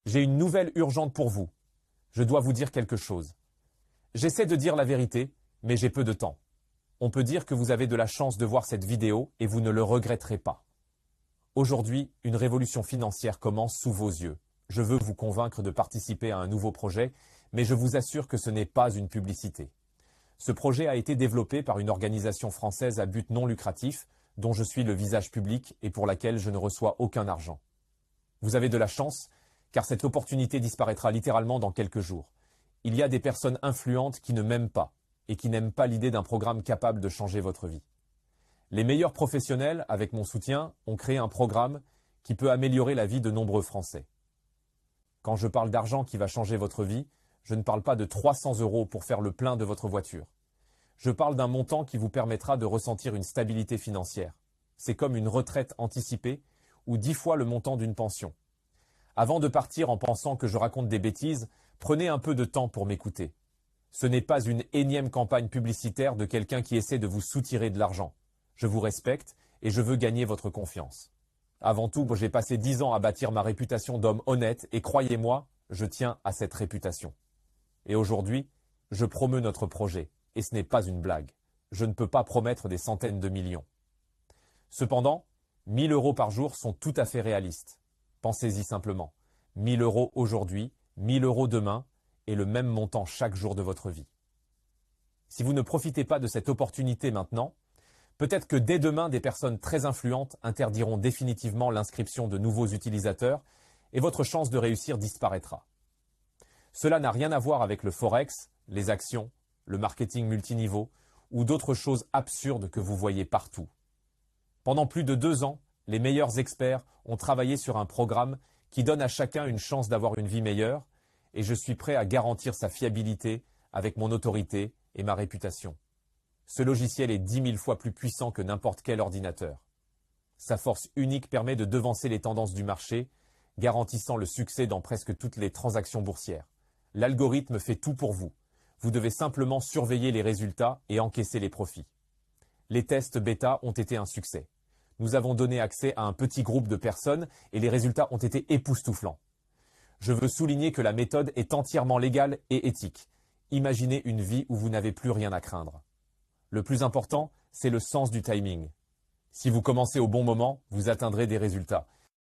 J'ai une nouvelle urgente pour vous. Je dois vous dire quelque chose. J'essaie de dire la vérité, mais j'ai peu de temps. On peut dire que vous avez de la chance de voir cette vidéo et vous ne le regretterez pas. Aujourd'hui, une révolution financière commence sous vos yeux. Je veux vous convaincre de participer à un nouveau projet, mais je vous assure que ce n'est pas une publicité. Ce projet a été développé par une organisation française à but non lucratif, dont je suis le visage public et pour laquelle je ne reçois aucun argent. Vous avez de la chance, car cette opportunité disparaîtra littéralement dans quelques jours. Il y a des personnes influentes qui ne m'aiment pas et qui n'aiment pas l'idée d'un programme capable de changer votre vie. Les meilleurs professionnels, avec mon soutien, ont créé un programme qui peut améliorer la vie de nombreux Français. Quand je parle d'argent qui va changer votre vie, je ne parle pas de 300 € pour faire le plein de votre voiture. Je parle d'un montant qui vous permettra de ressentir une stabilité financière. C'est comme une retraite anticipée ou 10 fois le montant d'une pension. Avant de partir en pensant que je raconte des bêtises, prenez un peu de temps pour m'écouter. Ce n'est pas une énième campagne publicitaire de quelqu'un qui essaie de vous soutirer de l'argent. Je vous respecte et je veux gagner votre confiance. Avant tout, j'ai passé 10 ans à bâtir ma réputation d'homme honnête et croyez-moi, je tiens à cette réputation. Et aujourd'hui, je promeus notre projet. Et ce n'est pas une blague. Je ne peux pas promettre des centaines de millions. Cependant, 1000 € par jour sont tout à fait réalistes. Pensez-y simplement. 1000 € aujourd'hui, 1000 € demain, et le même montant chaque jour de votre vie. Si vous ne profitez pas de cette opportunité maintenant, peut-être que dès demain, des personnes très influentes interdiront définitivement l'inscription de nouveaux utilisateurs et votre chance de réussir disparaîtra. Cela n'a rien à voir avec le forex, les actions, le marketing multiniveau ou d'autres choses absurdes que vous voyez partout. Pendant plus de 2 ans, les meilleurs experts ont travaillé sur un programme qui donne à chacun une chance d'avoir une vie meilleure et je suis prêt à garantir sa fiabilité avec mon autorité et ma réputation. Ce logiciel est 10 000 fois plus puissant que n'importe quel ordinateur. Sa force unique permet de devancer les tendances du marché, garantissant le succès dans presque toutes les transactions boursières. L'algorithme fait tout pour vous. Vous devez simplement surveiller les résultats et encaisser les profits. Les tests bêta ont été un succès. Nous avons donné accès à un petit groupe de personnes et les résultats ont été époustouflants. Je veux souligner que la méthode est entièrement légale et éthique. Imaginez une vie où vous n'avez plus rien à craindre. Le plus important, c'est le sens du timing. Si vous commencez au bon moment, vous atteindrez des résultats.